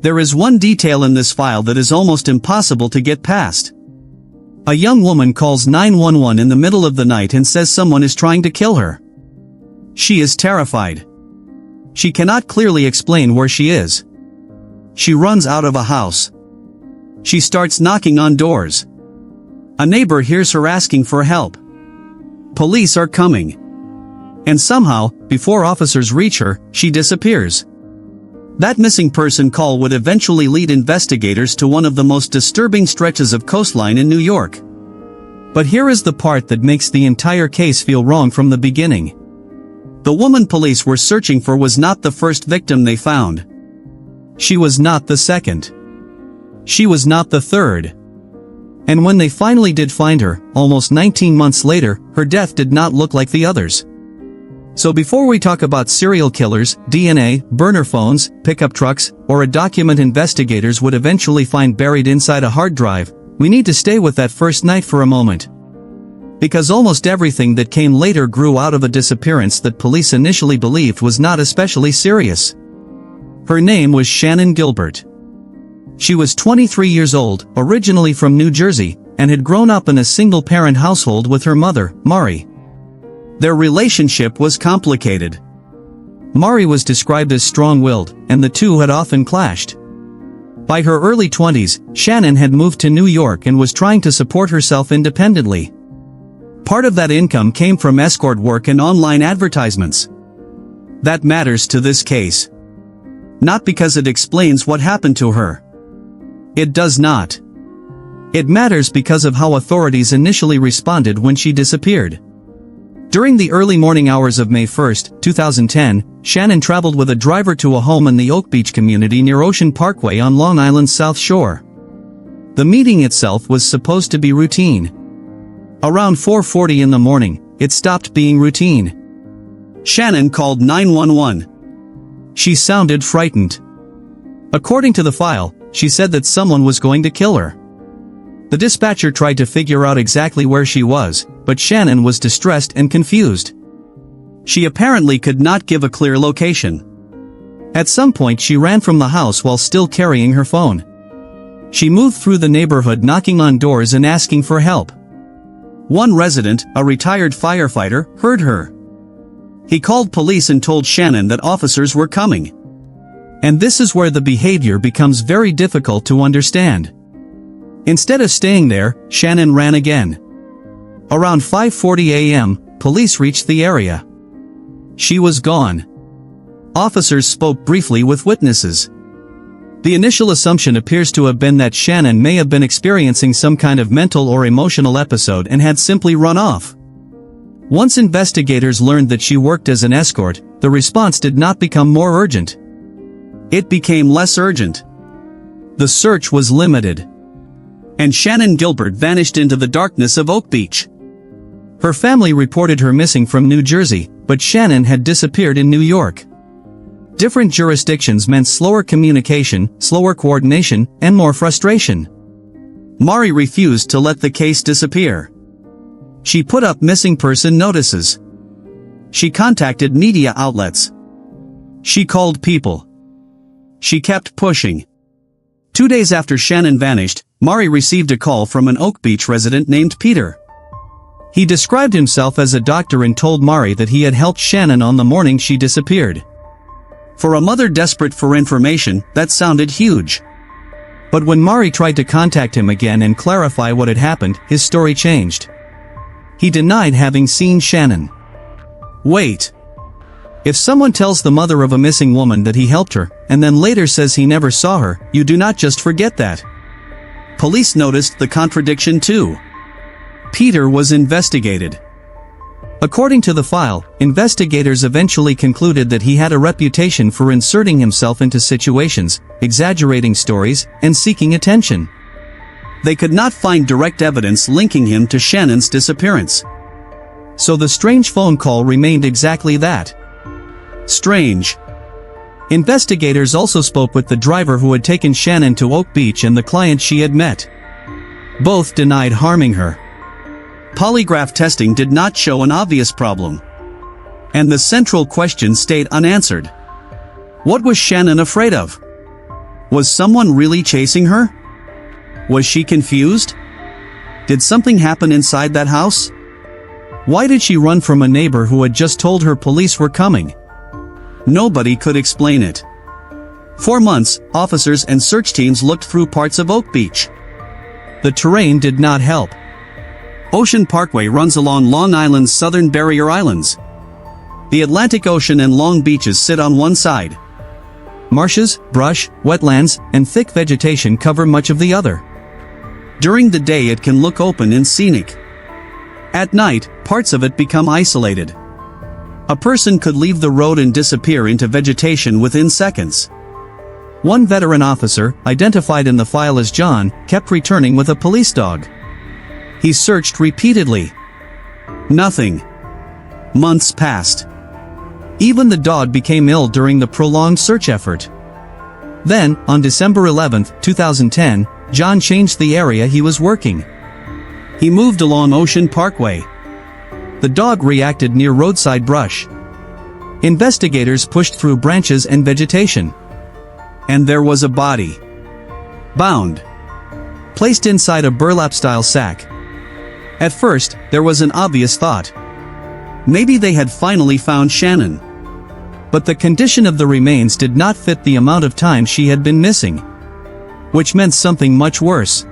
There is one detail in this file that is almost impossible to get past. A young woman calls 911 in the middle of the night and says someone is trying to kill her. She is terrified. She cannot clearly explain where she is. She runs out of a house. She starts knocking on doors. A neighbor hears her asking for help. Police are coming. And somehow, before officers reach her, she disappears. That missing person call would eventually lead investigators to one of the most disturbing stretches of coastline in New York. But here is the part that makes the entire case feel wrong from the beginning. The woman police were searching for was not the first victim they found. She was not the second. She was not the third. And when they finally did find her, almost 19 months later, her death did not look like the others. So before we talk about serial killers, DNA, burner phones, pickup trucks, or a document investigators would eventually find buried inside a hard drive, we need to stay with that first night for a moment. Because almost everything that came later grew out of a disappearance that police initially believed was not especially serious. Her name was Shannon Gilbert. She was 23 years old, originally from New Jersey, and had grown up in a single-parent household with her mother, Mari. Their relationship was complicated. Mari was described as strong-willed, and the two had often clashed. By her early 20s, Shannon had moved to New York and was trying to support herself independently. Part of that income came from escort work and online advertisements. That matters to this case. Not because it explains what happened to her. It does not. It matters because of how authorities initially responded when she disappeared. During the early morning hours of May 1, 2010, Shannon traveled with a driver to a home in the Oak Beach community near Ocean Parkway on Long Island's South Shore. The meeting itself was supposed to be routine. Around 4:40 in the morning, it stopped being routine. Shannon called 911. She sounded frightened. According to the file, she said that someone was going to kill her. The dispatcher tried to figure out exactly where she was, but Shannon was distressed and confused. She apparently could not give a clear location. At some point she ran from the house while still carrying her phone. She moved through the neighborhood knocking on doors and asking for help. One resident, a retired firefighter, heard her. He called police and told Shannon that officers were coming. And this is where the behavior becomes very difficult to understand. Instead of staying there, Shannon ran again. Around 5:40 a.m., police reached the area. She was gone. Officers spoke briefly with witnesses. The initial assumption appears to have been that Shannon may have been experiencing some kind of mental or emotional episode and had simply run off. Once investigators learned that she worked as an escort, the response did not become more urgent. It became less urgent. The search was limited. And Shannon Gilbert vanished into the darkness of Oak Beach. Her family reported her missing from New Jersey, but Shannon had disappeared in New York. Different jurisdictions meant slower communication, slower coordination, and more frustration. Mari refused to let the case disappear. She put up missing person notices. She contacted media outlets. She called people. She kept pushing. 2 days after Shannon vanished, Mari received a call from an Oak Beach resident named Peter. He described himself as a doctor and told Mari that he had helped Shannon on the morning she disappeared. For a mother desperate for information, that sounded huge. But when Mari tried to contact him again and clarify what had happened, his story changed. He denied having seen Shannon. Wait. If someone tells the mother of a missing woman that he helped her, and then later says he never saw her, you do not just forget that. Police noticed the contradiction too. Peter was investigated. According to the file, investigators eventually concluded that he had a reputation for inserting himself into situations, exaggerating stories, and seeking attention. They could not find direct evidence linking him to Shannon's disappearance. So the strange phone call remained exactly that. Strange. Investigators also spoke with the driver who had taken Shannon to Oak Beach and the client she had met. Both denied harming her. Polygraph testing did not show an obvious problem. And the central question stayed unanswered. What was Shannon afraid of? Was someone really chasing her? Was she confused? Did something happen inside that house? Why did she run from a neighbor who had just told her police were coming? Nobody could explain it. For months, officers and search teams looked through parts of Oak Beach. The terrain did not help. Ocean Parkway runs along Long Island's southern barrier islands. The Atlantic Ocean and long beaches sit on one side. Marshes, brush, wetlands, and thick vegetation cover much of the other. During the day it can look open and scenic. At night, parts of it become isolated. A person could leave the road and disappear into vegetation within seconds. One veteran officer, identified in the file as John, kept returning with a police dog. He searched repeatedly. Nothing. Months passed. Even the dog became ill during the prolonged search effort. Then, on December 11, 2010, John changed the area he was working. He moved along Ocean Parkway. The dog reacted near roadside brush. Investigators pushed through branches and vegetation. And there was a body. Bound. Placed inside a burlap-style sack. At first, there was an obvious thought. Maybe they had finally found Shannon. But the condition of the remains did not fit the amount of time she had been missing. Which meant something much worse.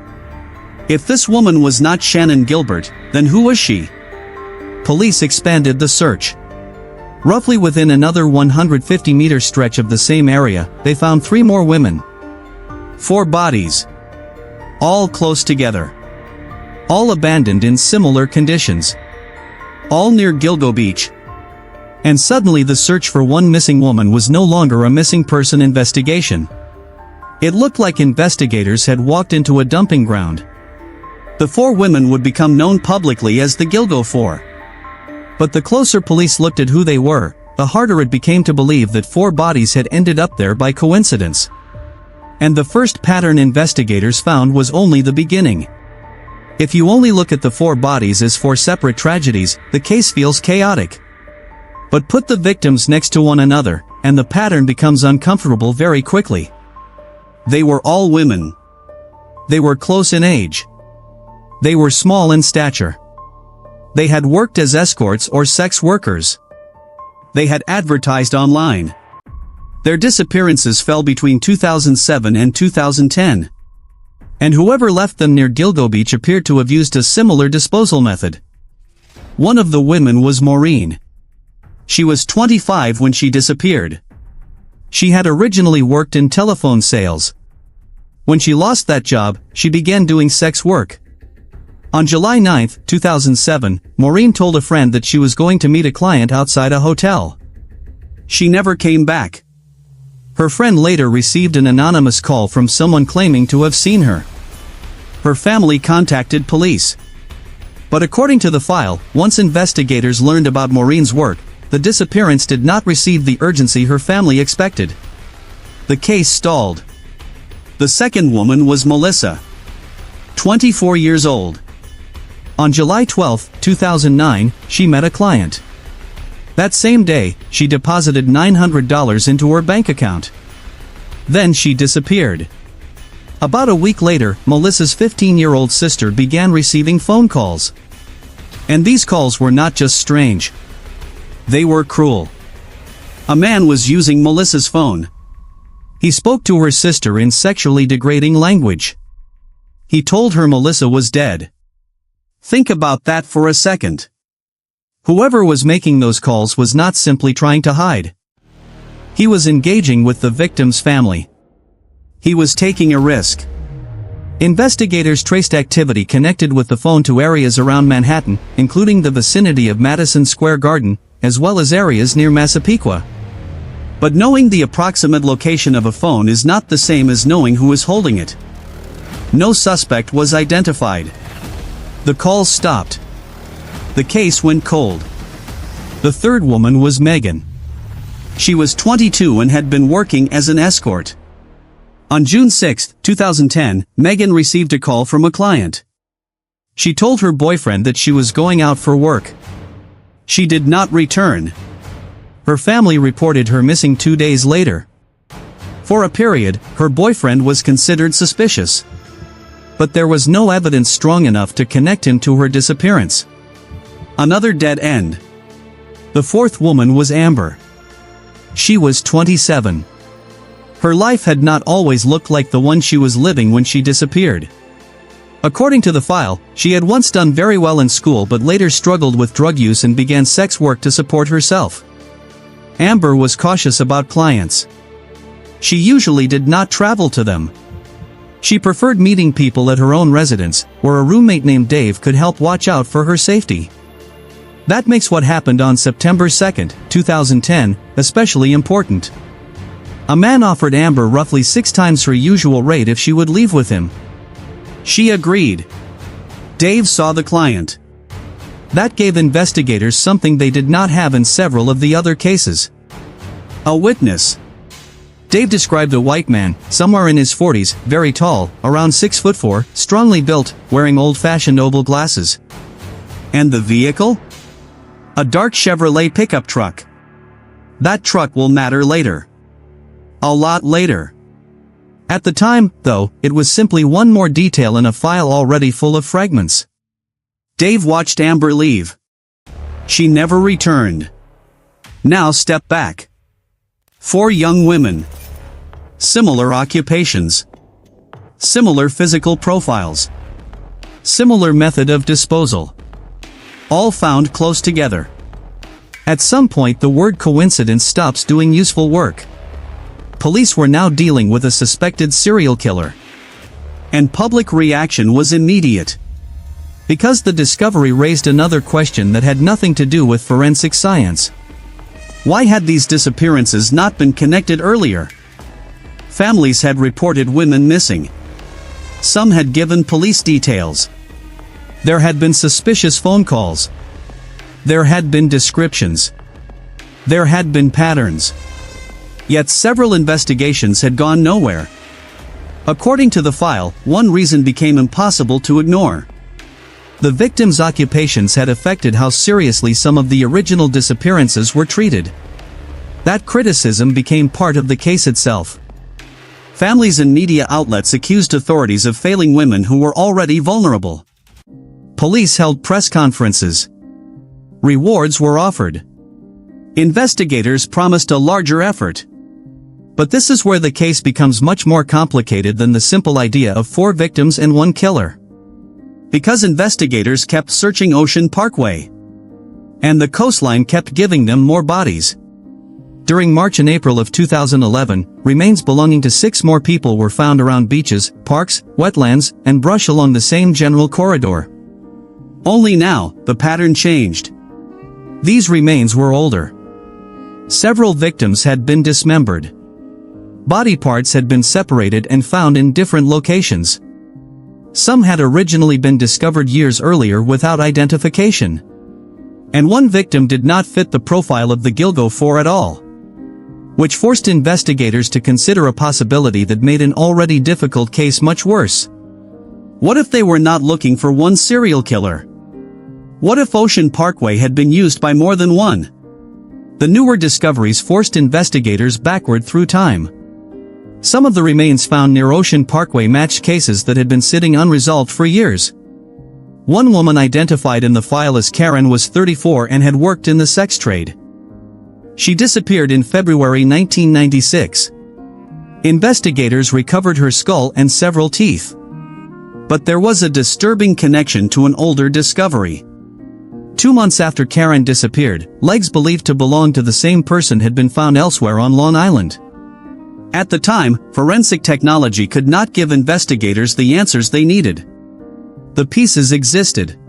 If this woman was not Shannon Gilbert, then who was she? Police expanded the search. Roughly within another 150-meter stretch of the same area, they found 3 more women. 4 bodies. All close together. All abandoned in similar conditions. All near Gilgo Beach. And suddenly the search for one missing woman was no longer a missing person investigation. It looked like investigators had walked into a dumping ground. The 4 women would become known publicly as the Gilgo 4. But the closer police looked at who they were, the harder it became to believe that 4 bodies had ended up there by coincidence. And the first pattern investigators found was only the beginning. If you only look at the 4 bodies as 4 separate tragedies, the case feels chaotic. But put the victims next to one another, and the pattern becomes uncomfortable very quickly. They were all women. They were close in age. They were small in stature. They had worked as escorts or sex workers. They had advertised online. Their disappearances fell between 2007 and 2010. And whoever left them near Gilgo Beach appeared to have used a similar disposal method. One of the women was Maureen. She was 25 when she disappeared. She had originally worked in telephone sales. When she lost that job, she began doing sex work. On July 9, 2007, Maureen told a friend that she was going to meet a client outside a hotel. She never came back. Her friend later received an anonymous call from someone claiming to have seen her. Her family contacted police. But according to the file, once investigators learned about Maureen's work, the disappearance did not receive the urgency her family expected. The case stalled. The second woman was Melissa. 24 years old. On July 12, 2009, she met a client. That same day, she deposited $900 into her bank account. Then she disappeared. About a week later, Melissa's 15-year-old sister began receiving phone calls. And these calls were not just strange. They were cruel. A man was using Melissa's phone. He spoke to her sister in sexually degrading language. He told her Melissa was dead. Think about that for a second. Whoever was making those calls was not simply trying to hide. He was engaging with the victim's family. He was taking a risk. Investigators traced activity connected with the phone to areas around Manhattan, including the vicinity of Madison Square Garden, as well as areas near Massapequa. But knowing the approximate location of a phone is not the same as knowing who is holding it. No suspect was identified. The calls stopped. The case went cold. The third woman was Megan. She was 22 and had been working as an escort. On June 6, 2010, Megan received a call from a client. She told her boyfriend that she was going out for work. She did not return. Her family reported her missing 2 days later. For a period, her boyfriend was considered suspicious. But there was no evidence strong enough to connect him to her disappearance. Another dead end. The fourth woman was Amber. She was 27. Her life had not always looked like the one she was living when she disappeared. According to the file, she had once done very well in school but later struggled with drug use and began sex work to support herself. Amber was cautious about clients. She usually did not travel to them. She preferred meeting people at her own residence, where a roommate named Dave could help watch out for her safety. That makes what happened on September 2, 2010, especially important. A man offered Amber roughly 6 times her usual rate if she would leave with him. She agreed. Dave saw the client. That gave investigators something they did not have in several of the other cases. A witness. Dave described a white man, somewhere in his 40s, very tall, around 6'4", strongly built, wearing old-fashioned oval glasses. And the vehicle? A dark Chevrolet pickup truck. That truck will matter later. A lot later. At the time, though, it was simply one more detail in a file already full of fragments. Dave watched Amber leave. She never returned. Now step back. 4 young women. Similar occupations. Similar physical profiles. Similar method of disposal. All found close together. At some point the word coincidence stops doing useful work. Police were now dealing with a suspected serial killer. And public reaction was immediate. Because the discovery raised another question that had nothing to do with forensic science. Why had these disappearances not been connected earlier? Families had reported women missing. Some had given police details. There had been suspicious phone calls. There had been descriptions. There had been patterns. Yet several investigations had gone nowhere. According to the file, one reason became impossible to ignore. The victims' occupations had affected how seriously some of the original disappearances were treated. That criticism became part of the case itself. Families and media outlets accused authorities of failing women who were already vulnerable. Police held press conferences. Rewards were offered. Investigators promised a larger effort. But this is where the case becomes much more complicated than the simple idea of 4 victims and 1 killer. Because investigators kept searching Ocean Parkway. And the coastline kept giving them more bodies. During March and April of 2011, remains belonging to 6 more people were found around beaches, parks, wetlands, and brush along the same general corridor. Only now, the pattern changed. These remains were older. Several victims had been dismembered. Body parts had been separated and found in different locations. Some had originally been discovered years earlier without identification. And one victim did not fit the profile of the Gilgo 4 at all. Which forced investigators to consider a possibility that made an already difficult case much worse. What if they were not looking for one serial killer? What if Ocean Parkway had been used by more than one? The newer discoveries forced investigators backward through time. Some of the remains found near Ocean Parkway matched cases that had been sitting unresolved for years. One woman identified in the file as Karen was 34 and had worked in the sex trade. She disappeared in February 1996. Investigators recovered her skull and several teeth. But there was a disturbing connection to an older discovery. 2 months after Karen disappeared, legs believed to belong to the same person had been found elsewhere on Long Island. At the time, forensic technology could not give investigators the answers they needed. The pieces existed.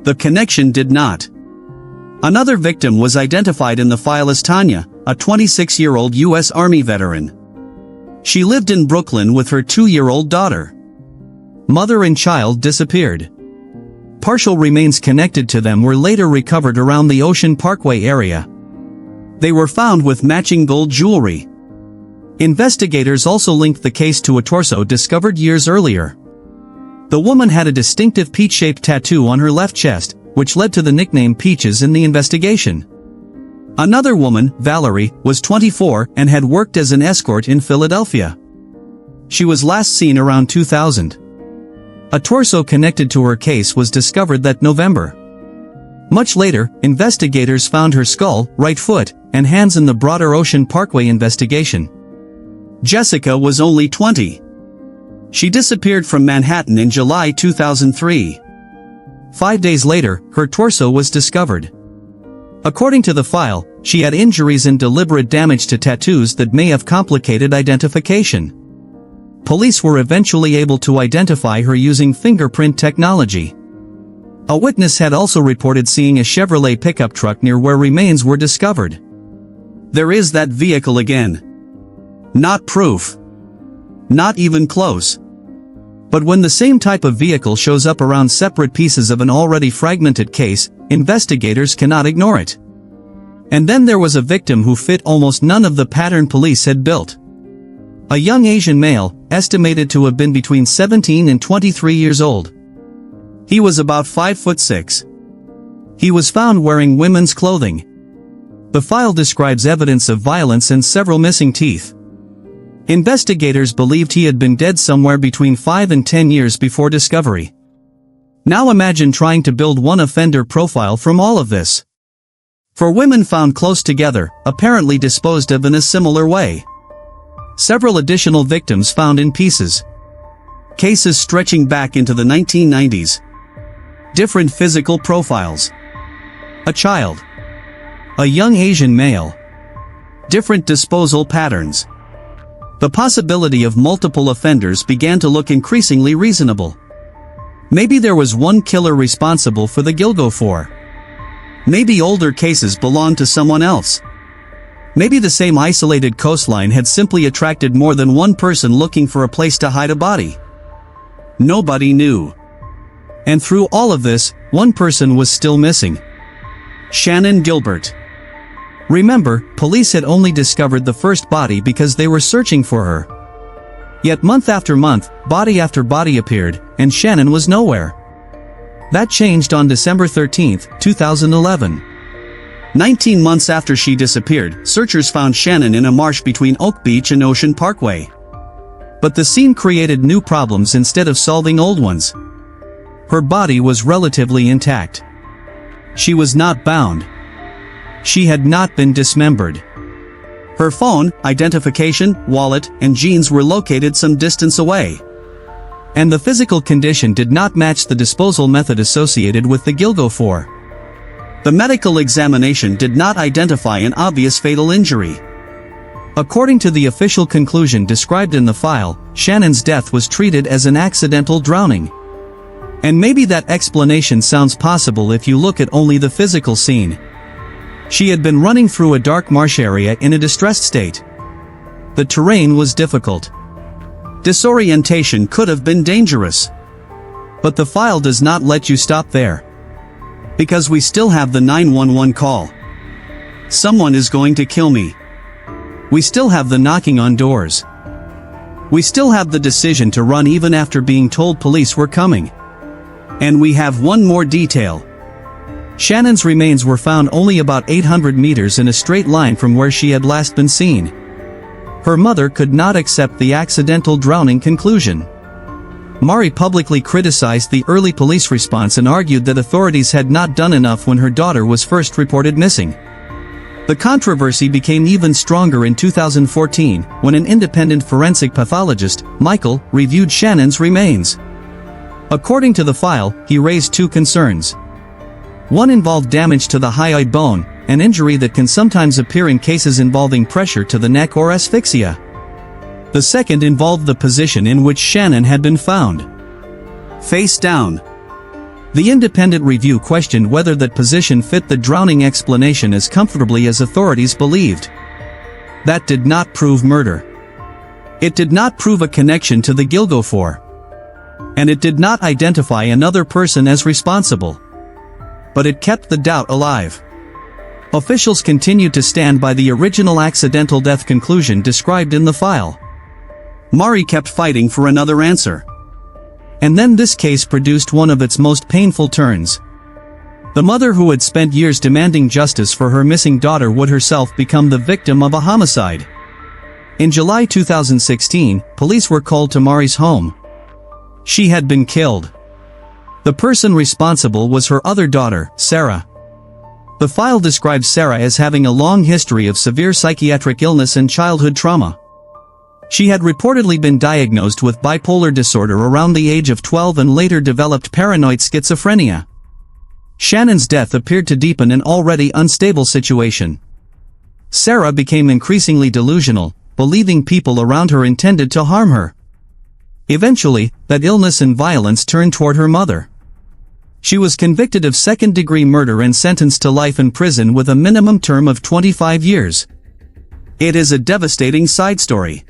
The connection did not. Another victim was identified in the file as Tanya, a 26-year-old U.S. Army veteran. She lived in Brooklyn with her 2-year-old daughter. Mother and child disappeared. Partial remains connected to them were later recovered around the Ocean Parkway area. They were found with matching gold jewelry. Investigators also linked the case to a torso discovered years earlier. The woman had a distinctive peach-shaped tattoo on her left chest, which led to the nickname Peaches in the investigation. Another woman, Valerie, was 24 and had worked as an escort in Philadelphia. She was last seen around 2000. A torso connected to her case was discovered that November. Much later, investigators found her skull, right foot, and hands in the Broader Ocean Parkway investigation. Jessica was only 20. She disappeared from Manhattan in July 2003. 5 days later, her torso was discovered. According to the file, she had injuries and deliberate damage to tattoos that may have complicated identification. Police were eventually able to identify her using fingerprint technology. A witness had also reported seeing a Chevrolet pickup truck near where remains were discovered. There is that vehicle again. Not proof. Not even close. But when the same type of vehicle shows up around separate pieces of an already fragmented case, investigators cannot ignore it. And then there was a victim who fit almost none of the pattern police had built. A young Asian male, estimated to have been between 17 and 23 years old. He was about 5'6". He was found wearing women's clothing. The file describes evidence of violence and several missing teeth. Investigators believed he had been dead somewhere between 5 and 10 years before discovery. Now imagine trying to build one offender profile from all of this. For women found close together, apparently disposed of in a similar way. Several additional victims found in pieces. Cases stretching back into the 1990s. Different physical profiles. A child. A young Asian male. Different disposal patterns. The possibility of multiple offenders began to look increasingly reasonable. Maybe there was one killer responsible for the Gilgo 4. Maybe older cases belonged to someone else. Maybe the same isolated coastline had simply attracted more than one person looking for a place to hide a body. Nobody knew. And through all of this, one person was still missing. Shannan Gilbert. Remember, police had only discovered the first body because they were searching for her. Yet month after month, body after body appeared, and Shannan was nowhere. That changed on December 13, 2011. 19 months after she disappeared, searchers found Shannan in a marsh between Oak Beach and Ocean Parkway. But the scene created new problems instead of solving old ones. Her body was relatively intact. She was not bound. She had not been dismembered. Her phone, identification, wallet, and jeans were located some distance away. And the physical condition did not match the disposal method associated with the Gilgo 4. The medical examination did not identify an obvious fatal injury. According to the official conclusion described in the file, Shannan's death was treated as an accidental drowning. And maybe that explanation sounds possible if you look at only the physical scene. She had been running through a dark marsh area in a distressed state. The terrain was difficult. Disorientation could have been dangerous. But the file does not let you stop there. Because we still have the 911 call. Someone is going to kill me. We still have the knocking on doors. We still have the decision to run even after being told police were coming. And we have one more detail. Shannan's remains were found only about 800 meters in a straight line from where she had last been seen. Her mother could not accept the accidental drowning conclusion. Mari publicly criticized the early police response and argued that authorities had not done enough when her daughter was first reported missing. The controversy became even stronger in 2014, when an independent forensic pathologist, Michael, reviewed Shannan's remains. According to the file, he raised two concerns. One involved damage to the hyoid bone, an injury that can sometimes appear in cases involving pressure to the neck or asphyxia. The second involved the position in which Shannan had been found. Face down. The independent review questioned whether that position fit the drowning explanation as comfortably as authorities believed. That did not prove murder. It did not prove a connection to the Gilgo 4. And it did not identify another person as responsible. But it kept the doubt alive. Officials continued to stand by the original accidental death conclusion described in the file. Mari kept fighting for another answer. And then this case produced one of its most painful turns. The mother who had spent years demanding justice for her missing daughter would herself become the victim of a homicide. In July 2016, police were called to Mari's home. She had been killed. The person responsible was her other daughter, Sarah. The file describes Sarah as having a long history of severe psychiatric illness and childhood trauma. She had reportedly been diagnosed with bipolar disorder around the age of 12 and later developed paranoid schizophrenia. Shannon's death appeared to deepen an already unstable situation. Sarah became increasingly delusional, believing people around her intended to harm her. Eventually, that illness and violence turned toward her mother. She was convicted of second-degree murder and sentenced to life in prison with a minimum term of 25 years. It is a devastating side story.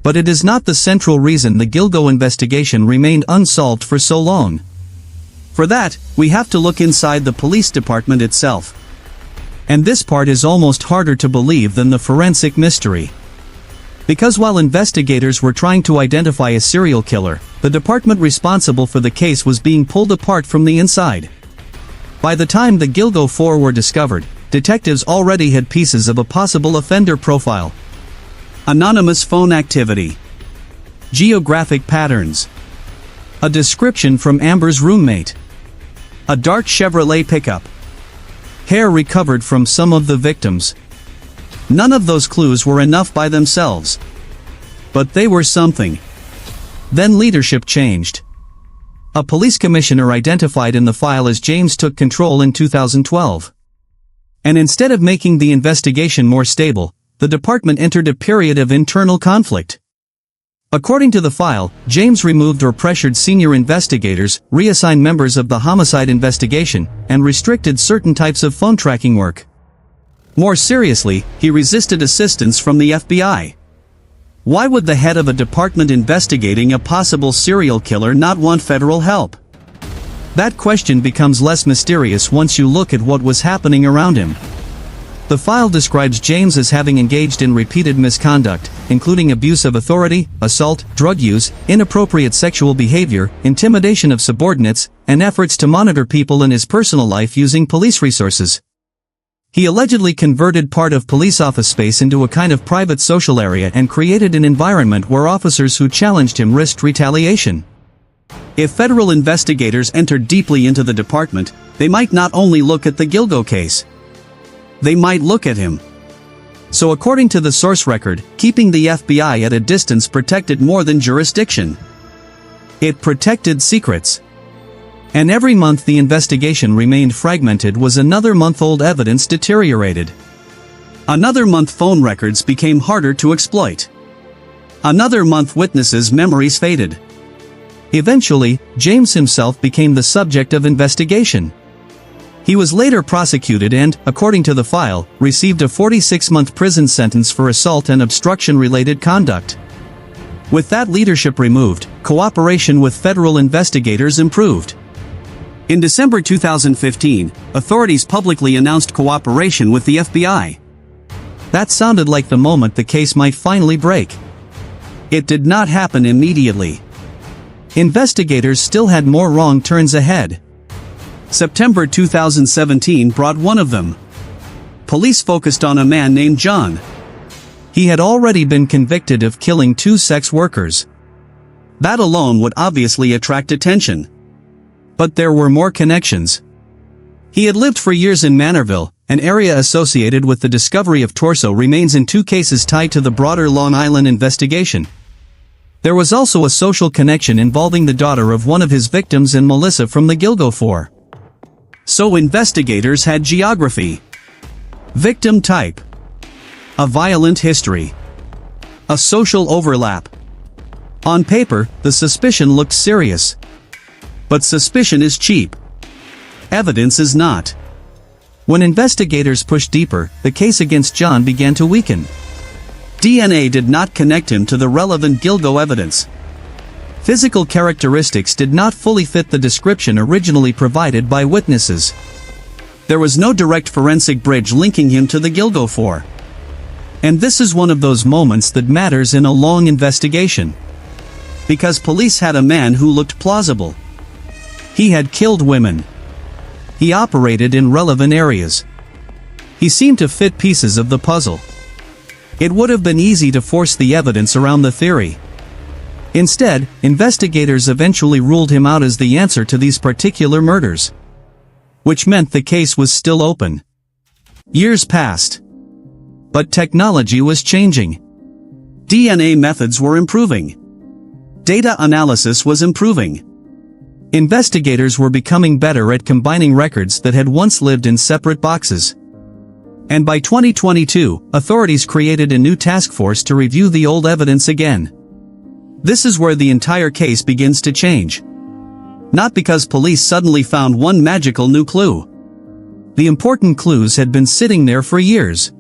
But it is not the central reason the Gilgo investigation remained unsolved for so long. For that, we have to look inside the police department itself. And this part is almost harder to believe than the forensic mystery. Because while investigators were trying to identify a serial killer, the department responsible for the case was being pulled apart from the inside. By the time the Gilgo 4 were discovered, detectives already had pieces of a possible offender profile. Anonymous phone activity. Geographic patterns. A description from Amber's roommate. A dark Chevrolet pickup. Hair recovered from some of the victims. None of those clues were enough by themselves. But they were something. Then leadership changed. A police commissioner identified in the file as James took control in 2012. And instead of making the investigation more stable, the department entered a period of internal conflict. According to the file, James removed or pressured senior investigators, reassigned members of the homicide investigation, and restricted certain types of phone tracking work. More seriously, he resisted assistance from the FBI. Why would the head of a department investigating a possible serial killer not want federal help? That question becomes less mysterious once you look at what was happening around him. The file describes James as having engaged in repeated misconduct, including abuse of authority, assault, drug use, inappropriate sexual behavior, intimidation of subordinates, and efforts to monitor people in his personal life using police resources. He allegedly converted part of police office space into a kind of private social area and created an environment where officers who challenged him risked retaliation. If federal investigators entered deeply into the department, they might not only look at the Gilgo case. They might look at him. So according to the source record, keeping the FBI at a distance protected more than jurisdiction. It protected secrets. And every month the investigation remained fragmented was another month-old evidence deteriorated. Another month phone records became harder to exploit. Another month witnesses' memories faded. Eventually, James himself became the subject of investigation. He was later prosecuted and, according to the file, received a 46-month prison sentence for assault and obstruction-related conduct. With that leadership removed, cooperation with federal investigators improved. In December 2015, authorities publicly announced cooperation with the FBI. That sounded like the moment the case might finally break. It did not happen immediately. Investigators still had more wrong turns ahead. September 2017 brought one of them. Police focused on a man named John. He had already been convicted of killing 2 sex workers. That alone would obviously attract attention. But there were more connections. He had lived for years in Manorville, an area associated with the discovery of torso remains in 2 cases tied to the broader Long Island investigation. There was also a social connection involving the daughter of one of his victims and Melissa from the Gilgo 4. So investigators had geography, victim type, a violent history, a social overlap. On paper, the suspicion looked serious. But suspicion is cheap. Evidence is not. When investigators pushed deeper, the case against John began to weaken. DNA did not connect him to the relevant Gilgo evidence. Physical characteristics did not fully fit the description originally provided by witnesses. There was no direct forensic bridge linking him to the Gilgo 4. And this is one of those moments that matters in a long investigation. Because police had a man who looked plausible. He had killed women. He operated in relevant areas. He seemed to fit pieces of the puzzle. It would have been easy to force the evidence around the theory. Instead, investigators eventually ruled him out as the answer to these particular murders. Which meant the case was still open. Years passed. But technology was changing. DNA methods were improving. Data analysis was improving. Investigators were becoming better at combining records that had once lived in separate boxes. And by 2022, authorities created a new task force to review the old evidence again. This is where the entire case begins to change. Not because police suddenly found one magical new clue. The important clues had been sitting there for years.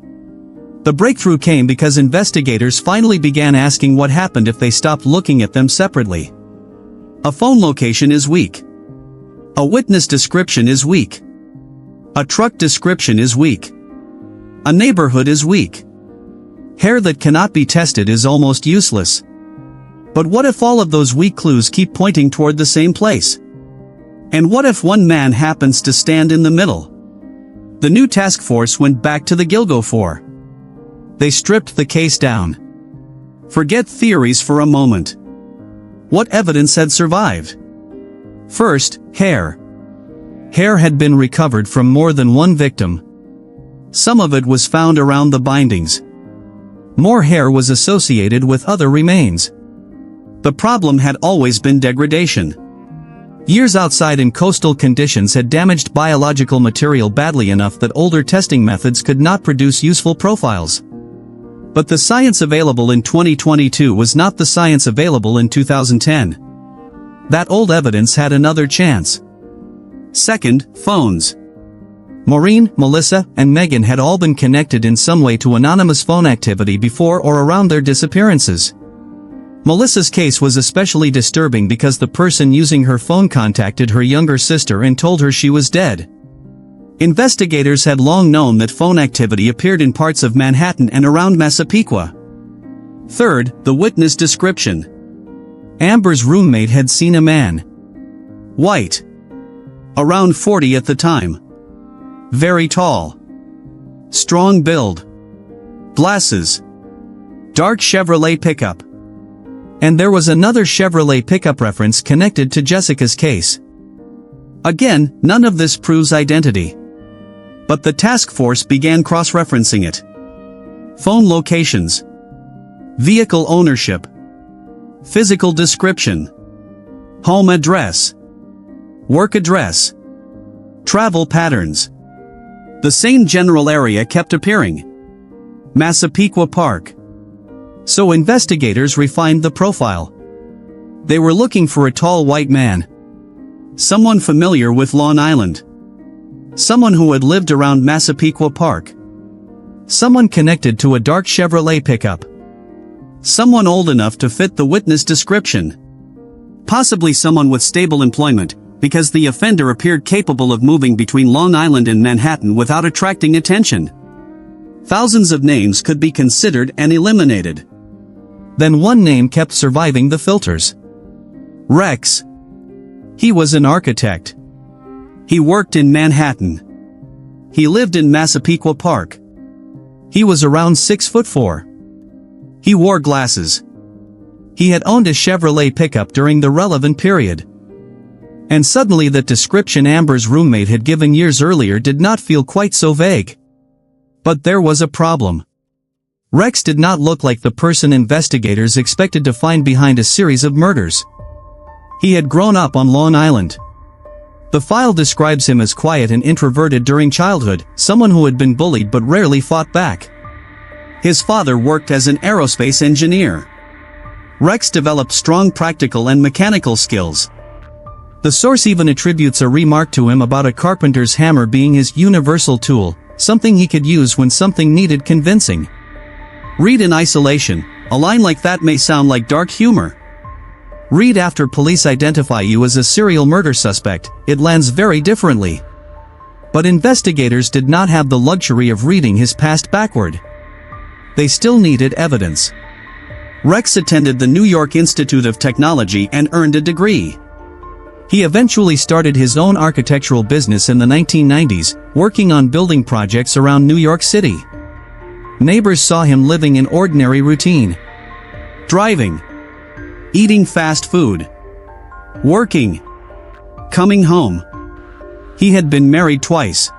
The breakthrough came because investigators finally began asking what happened if they stopped looking at them separately. A phone location is weak. A witness description is weak. A truck description is weak. A neighborhood is weak. Hair that cannot be tested is almost useless. But what if all of those weak clues keep pointing toward the same place? And what if one man happens to stand in the middle? The new task force went back to the Gilgo 4. They stripped the case down. Forget theories for a moment. What evidence had survived? First, hair. Hair had been recovered from more than one victim. Some of it was found around the bindings. More hair was associated with other remains. The problem had always been degradation. Years outside in coastal conditions had damaged biological material badly enough that older testing methods could not produce useful profiles. But the science available in 2022 was not the science available in 2010. That old evidence had another chance. Second, phones. Maureen, Melissa, and Megan had all been connected in some way to anonymous phone activity before or around their disappearances. Melissa's case was especially disturbing because the person using her phone contacted her younger sister and told her she was dead. Investigators had long known that phone activity appeared in parts of Manhattan and around Massapequa. Third, the witness description. Amber's roommate had seen a man. White. Around 40 at the time. Very tall. Strong build. Glasses. Dark Chevrolet pickup. And there was another Chevrolet pickup reference connected to Jessica's case. Again, none of this proves identity. But the task force began cross-referencing it. Phone locations. Vehicle ownership. Physical description. Home address. Work address. Travel patterns. The same general area kept appearing. Massapequa Park. So investigators refined the profile. They were looking for a tall white man. Someone familiar with Long Island. Someone who had lived around Massapequa Park. Someone connected to a dark Chevrolet pickup. Someone old enough to fit the witness description. Possibly someone with stable employment, because the offender appeared capable of moving between Long Island and Manhattan without attracting attention. Thousands of names could be considered and eliminated. Then one name kept surviving the filters. Rex. He was an architect. He worked in Manhattan. He lived in Massapequa Park. He was around 6'4". He wore glasses. He had owned a Chevrolet pickup during the relevant period. And suddenly that description Amber's roommate had given years earlier did not feel quite so vague. But there was a problem. Rex did not look like the person investigators expected to find behind a series of murders. He had grown up on Long Island. The file describes him as quiet and introverted during childhood, someone who had been bullied but rarely fought back. His father worked as an aerospace engineer. Rex developed strong practical and mechanical skills. The source even attributes a remark to him about a carpenter's hammer being his universal tool, something he could use when something needed convincing. Read in isolation, a line like that may sound like dark humor. Read after police identify you as a serial murder suspect, it lands very differently. But investigators did not have the luxury of reading his past backward. They still needed evidence. Rex attended the New York Institute of Technology and earned a degree. He eventually started his own architectural business in the 1990s, working on building projects around New York City. Neighbors saw him living an ordinary routine. Driving. Eating fast food. Working. Coming home. He had been married twice.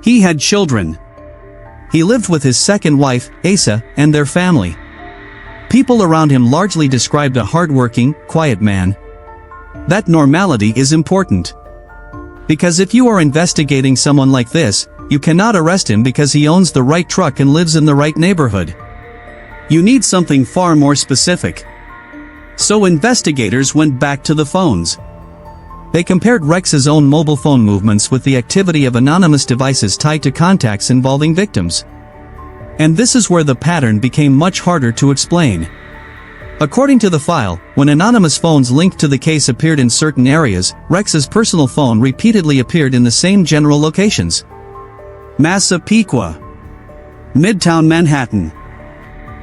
He had children. He lived with his second wife, Asa, and their family. People around him largely described a hardworking, quiet man. That normality is important. Because if you are investigating someone like this, you cannot arrest him because he owns the right truck and lives in the right neighborhood. You need something far more specific. So investigators went back to the phones. They compared Rex's own mobile phone movements with the activity of anonymous devices tied to contacts involving victims. And this is where the pattern became much harder to explain. According to the file, when anonymous phones linked to the case appeared in certain areas, Rex's personal phone repeatedly appeared in the same general locations. Massapequa. Midtown Manhattan.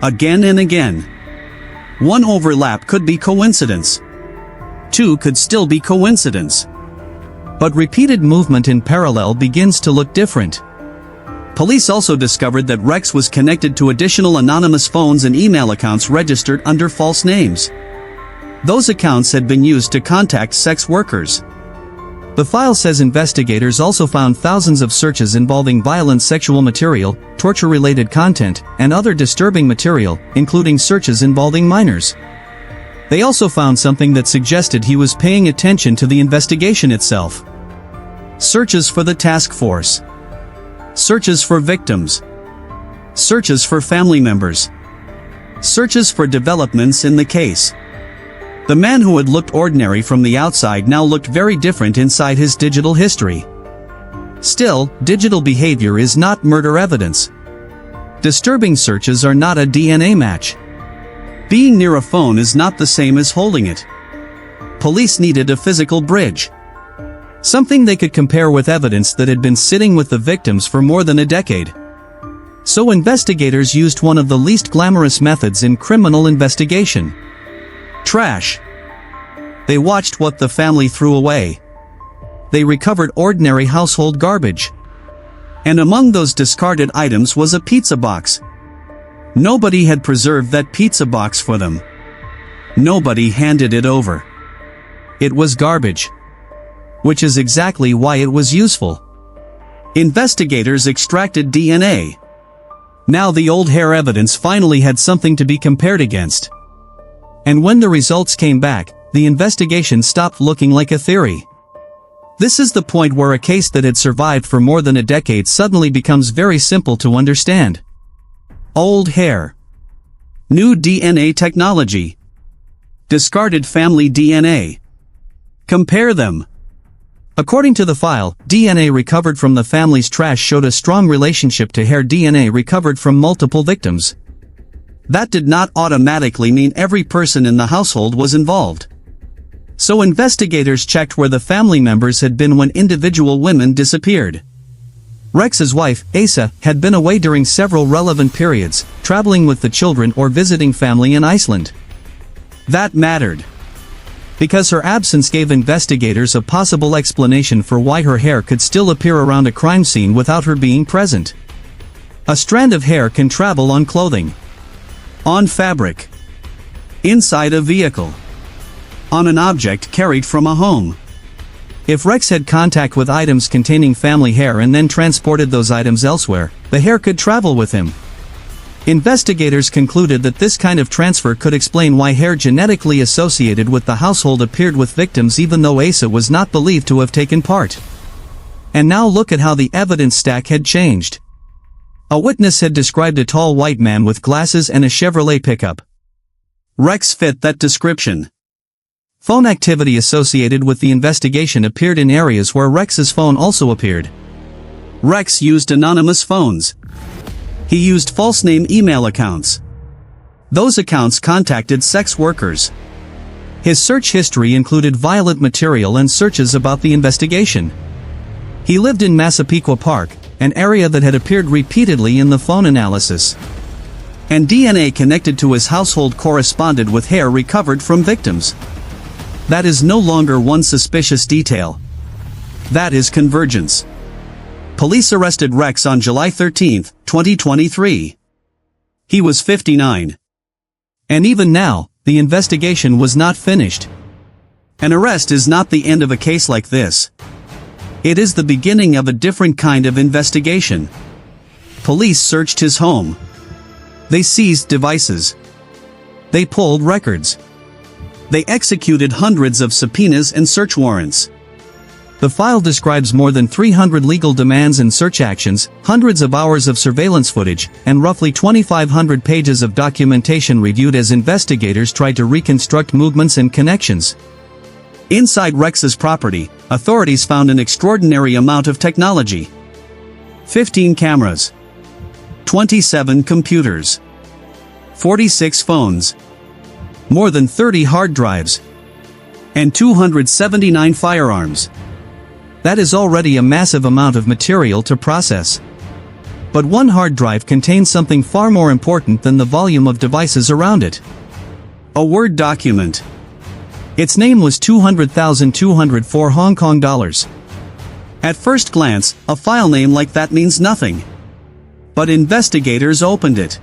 Again and again. One overlap could be coincidence. Two could still be coincidence. But repeated movement in parallel begins to look different. Police also discovered that Rex was connected to additional anonymous phones and email accounts registered under false names. Those accounts had been used to contact sex workers. The file says investigators also found thousands of searches involving violent sexual material, torture-related content, and other disturbing material, including searches involving minors. They also found something that suggested he was paying attention to the investigation itself. Searches for the task force. Searches for victims. Searches for family members. Searches for developments in the case. The man who had looked ordinary from the outside now looked very different inside his digital history. Still, digital behavior is not murder evidence. Disturbing searches are not a DNA match. Being near a phone is not the same as holding it. Police needed a physical bridge. Something they could compare with evidence that had been sitting with the victims for more than a decade. So investigators used one of the least glamorous methods in criminal investigation. Trash. They watched what the family threw away. They recovered ordinary household garbage. And among those discarded items was a pizza box. Nobody had preserved that pizza box for them. Nobody handed it over. It was garbage. Which is exactly why it was useful. Investigators extracted DNA. Now the old hair evidence finally had something to be compared against. And when the results came back, the investigation stopped looking like a theory. This is the point where a case that had survived for more than a decade suddenly becomes very simple to understand. Old hair. New DNA technology. Discarded family DNA. Compare them. According to the file, DNA recovered from the family's trash showed a strong relationship to hair DNA recovered from multiple victims. That did not automatically mean every person in the household was involved. So investigators checked where the family members had been when individual women disappeared. Rex's wife, Asa, had been away during several relevant periods, traveling with the children or visiting family in Iceland. That mattered. Because her absence gave investigators a possible explanation for why her hair could still appear around a crime scene without her being present. A strand of hair can travel on clothing. On fabric. Inside a vehicle. On an object carried from a home. If Rex had contact with items containing family hair and then transported those items elsewhere, the hair could travel with him. Investigators concluded that this kind of transfer could explain why hair genetically associated with the household appeared with victims even though Asa was not believed to have taken part. And now look at how the evidence stack had changed. A witness had described a tall white man with glasses and a Chevrolet pickup. Rex fit that description. Phone activity associated with the investigation appeared in areas where Rex's phone also appeared. Rex used anonymous phones. He used false name email accounts. Those accounts contacted sex workers. His search history included violent material and searches about the investigation. He lived in Massapequa Park, an area that had appeared repeatedly in the phone analysis. And DNA connected to his household corresponded with hair recovered from victims. That is no longer one suspicious detail. That is convergence. Police arrested Rex on July 13, 2023. He was 59. And even now, the investigation was not finished. An arrest is not the end of a case like this. It is the beginning of a different kind of investigation. Police searched his home. They seized devices. They pulled records. They executed hundreds of subpoenas and search warrants. The file describes more than 300 legal demands and search actions, hundreds of hours of surveillance footage, and roughly 2,500 pages of documentation reviewed as investigators tried to reconstruct movements and connections. Inside Rex's property, authorities found an extraordinary amount of technology. 15 cameras. 27 computers. 46 phones. More than 30 hard drives. And 279 firearms. That is already a massive amount of material to process. But one hard drive contains something far more important than the volume of devices around it. A Word document. Its name was 200,204 Hong Kong dollars. At first glance, a file name like that means nothing. But investigators opened it.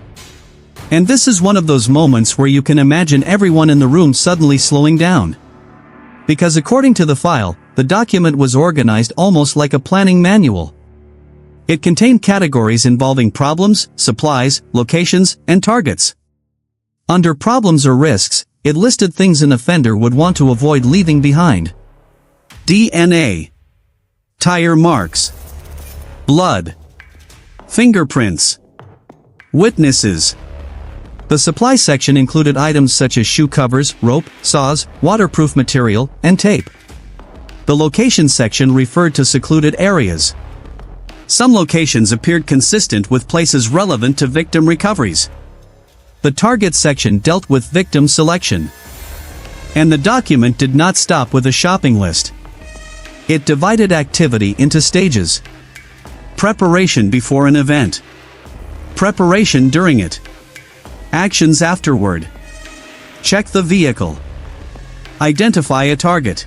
And this is one of those moments where you can imagine everyone in the room suddenly slowing down. Because according to the file, the document was organized almost like a planning manual. It contained categories involving problems, supplies, locations, and targets. Under problems or risks, it listed things an offender would want to avoid leaving behind. DNA. Tire marks. Blood. Fingerprints. Witnesses. The supply section included items such as shoe covers, rope, saws, waterproof material, and tape. The location section referred to secluded areas. Some locations appeared consistent with places relevant to victim recoveries. The target section dealt with victim selection. And the document did not stop with a shopping list. It divided activity into stages. Preparation before an event. Preparation during it. Actions afterward. Check the vehicle. Identify a target.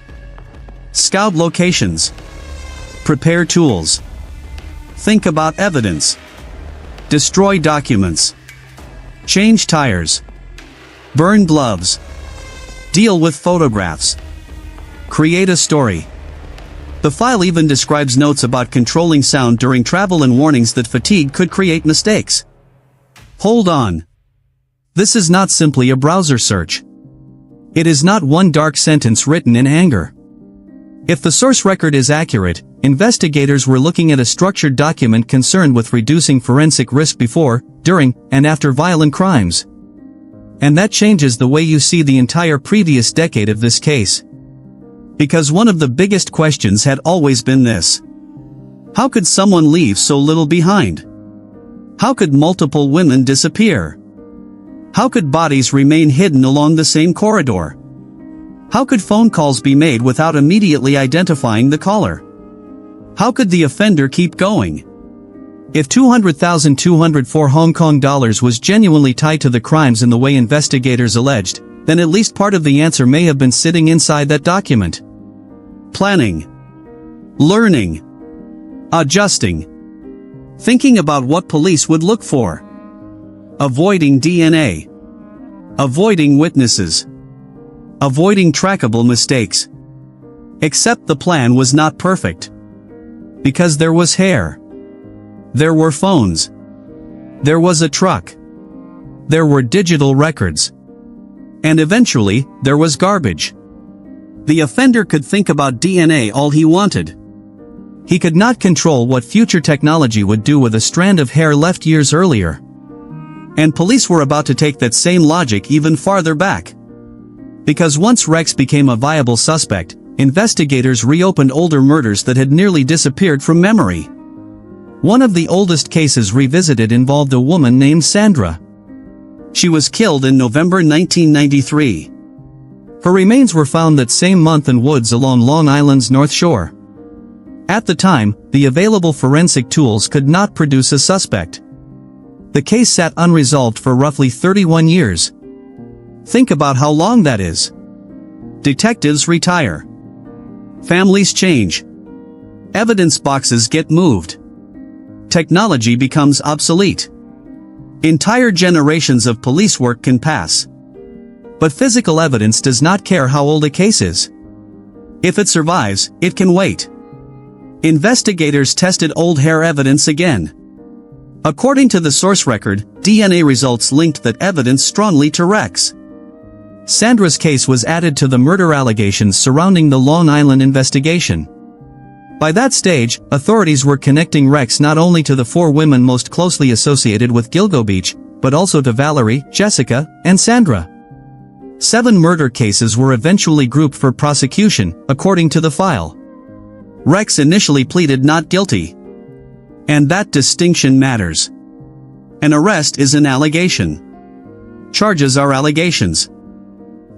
Scout locations. Prepare tools. Think about evidence. Destroy documents. Change tires. Burn gloves. Deal with photographs. Create a story. The file even describes notes about controlling sound during travel and warnings that fatigue could create mistakes. Hold on. This is not simply a browser search. It is not one dark sentence written in anger. If the source record is accurate, investigators were looking at a structured document concerned with reducing forensic risk before, during, and after violent crimes. And that changes the way you see the entire previous decade of this case. Because one of the biggest questions had always been this. How could someone leave so little behind? How could multiple women disappear? How could bodies remain hidden along the same corridor? How could phone calls be made without immediately identifying the caller? How could the offender keep going? If 200,204 Hong Kong dollars was genuinely tied to the crimes in the way investigators alleged, then at least part of the answer may have been sitting inside that document. Planning. Learning. Adjusting. Thinking about what police would look for. Avoiding DNA. Avoiding witnesses. Avoiding trackable mistakes. Except the plan was not perfect. Because there was hair. There were phones. There was a truck. There were digital records. And eventually, there was garbage. The offender could think about DNA all he wanted. He could not control what future technology would do with a strand of hair left years earlier. And police were about to take that same logic even farther back. Because once Rex became a viable suspect, investigators reopened older murders that had nearly disappeared from memory. One of the oldest cases revisited involved a woman named Sandra. She was killed in November 1993. Her remains were found that same month in woods along Long Island's North Shore. At the time, the available forensic tools could not produce a suspect. The case sat unresolved for roughly 31 years. Think about how long that is. Detectives retire. Families change. Evidence boxes get moved. Technology becomes obsolete. Entire generations of police work can pass. But physical evidence does not care how old a case is. If it survives, it can wait. Investigators tested old hair evidence again. According to the source record, DNA results linked that evidence strongly to Rex. Sandra's case was added to the murder allegations surrounding the Long Island investigation. By that stage, authorities were connecting Rex not only to the 4 women most closely associated with Gilgo Beach, but also to Valerie, Jessica, and Sandra. 7 murder cases were eventually grouped for prosecution, according to the file. Rex initially pleaded not guilty. And that distinction matters. An arrest is an allegation. Charges are allegations.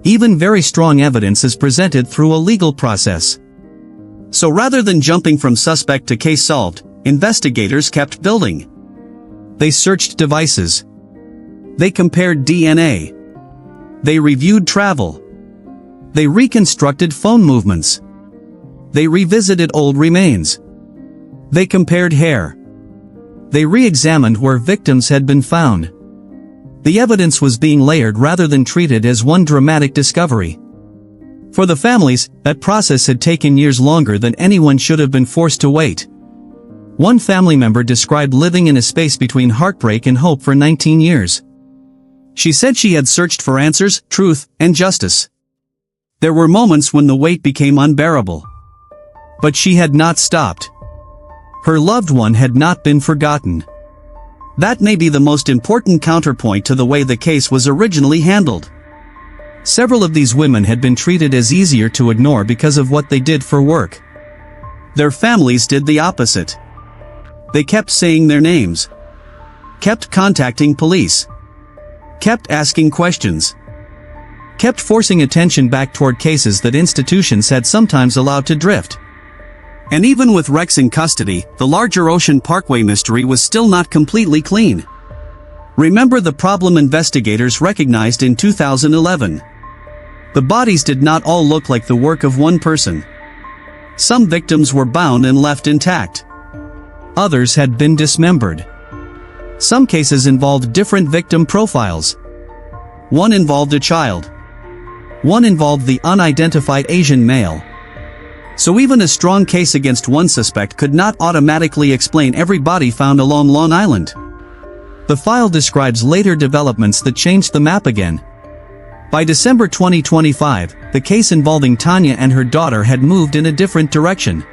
Even very strong evidence is presented through a legal process. So rather than jumping from suspect to case solved, investigators kept building. They searched devices. They compared DNA. They reviewed travel. They reconstructed phone movements. They revisited old remains. They compared hair. They re-examined where victims had been found. The evidence was being layered rather than treated as one dramatic discovery. For the families, that process had taken years longer than anyone should have been forced to wait. One family member described living in a space between heartbreak and hope for 19 years. She said she had searched for answers, truth, and justice. There were moments when the wait became unbearable. But she had not stopped. Her loved one had not been forgotten. That may be the most important counterpoint to the way the case was originally handled. Several of these women had been treated as easier to ignore because of what they did for work. Their families did the opposite. They kept saying their names. Kept contacting police. Kept asking questions. Kept forcing attention back toward cases that institutions had sometimes allowed to drift. And even with Rex in custody, the larger Ocean Parkway mystery was still not completely clean. Remember the problem investigators recognized in 2011. The bodies did not all look like the work of one person. Some victims were bound and left intact. Others had been dismembered. Some cases involved different victim profiles. One involved a child. One involved the unidentified Asian male. So even a strong case against one suspect could not automatically explain every body found along Long Island. The file describes later developments that changed the map again. By December 2025, the case involving Tanya and her daughter had moved in a different direction.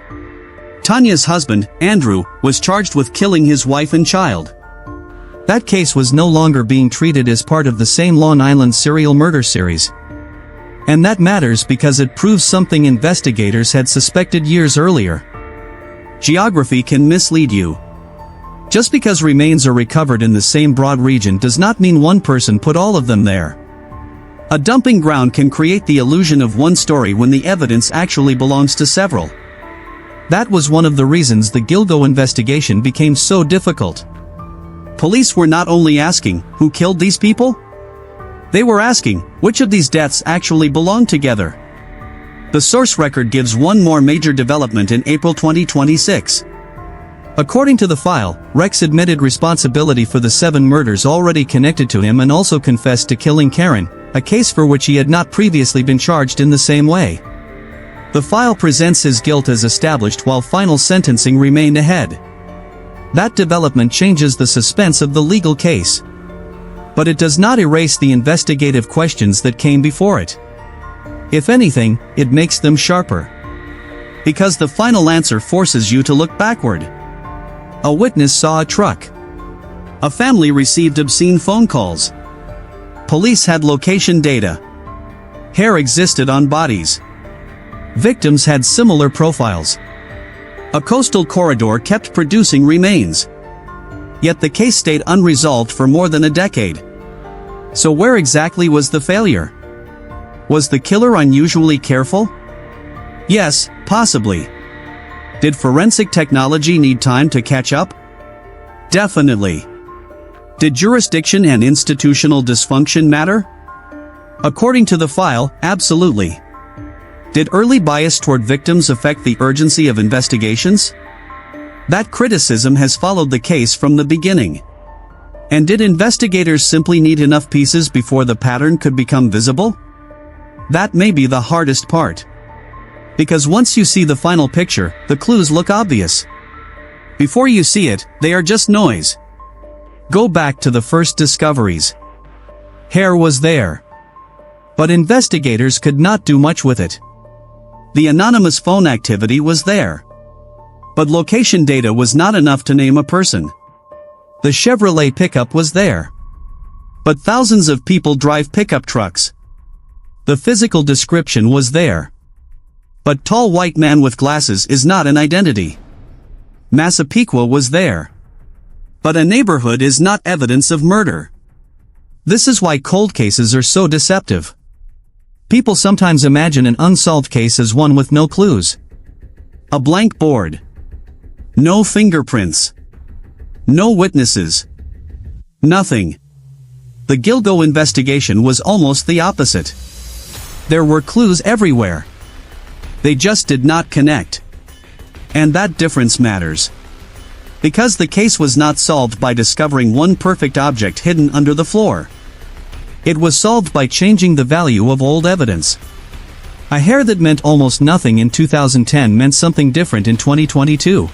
Tanya's husband, Andrew, was charged with killing his wife and child. That case was no longer being treated as part of the same Long Island serial murder series. And that matters because it proves something investigators had suspected years earlier. Geography can mislead you. Just because remains are recovered in the same broad region does not mean one person put all of them there. A dumping ground can create the illusion of one story when the evidence actually belongs to several. That was one of the reasons the Gilgo investigation became so difficult. Police were not only asking, who killed these people? They were asking, which of these deaths actually belonged together? The source record gives one more major development in April 2026. According to the file, Rex admitted responsibility for the 7 murders already connected to him and also confessed to killing Karen, a case for which he had not previously been charged in the same way. The file presents his guilt as established while final sentencing remained ahead. That development changes the suspense of the legal case. But it does not erase the investigative questions that came before it. If anything, it makes them sharper. Because the final answer forces you to look backward. A witness saw a truck. A family received obscene phone calls. Police had location data. Hair existed on bodies. Victims had similar profiles. A coastal corridor kept producing remains. Yet the case stayed unresolved for more than a decade. So where exactly was the failure? Was the killer unusually careful? Yes, possibly. Did forensic technology need time to catch up? Definitely. Did jurisdiction and institutional dysfunction matter? According to the file, absolutely. Did early bias toward victims affect the urgency of investigations? That criticism has followed the case from the beginning. And did investigators simply need enough pieces before the pattern could become visible? That may be the hardest part. Because once you see the final picture, the clues look obvious. Before you see it, they are just noise. Go back to the first discoveries. Hair was there. But investigators could not do much with it. The anonymous phone activity was there. But location data was not enough to name a person. The Chevrolet pickup was there. But thousands of people drive pickup trucks. The physical description was there. But tall white man with glasses is not an identity. Massapequa was there. But a neighborhood is not evidence of murder. This is why cold cases are so deceptive. People sometimes imagine an unsolved case as one with no clues. A blank board. No fingerprints. No witnesses. Nothing. The Gilgo investigation was almost the opposite. There were clues everywhere. They just did not connect. And that difference matters. Because the case was not solved by discovering one perfect object hidden under the floor. It was solved by changing the value of old evidence. A hair that meant almost nothing in 2010 meant something different in 2022.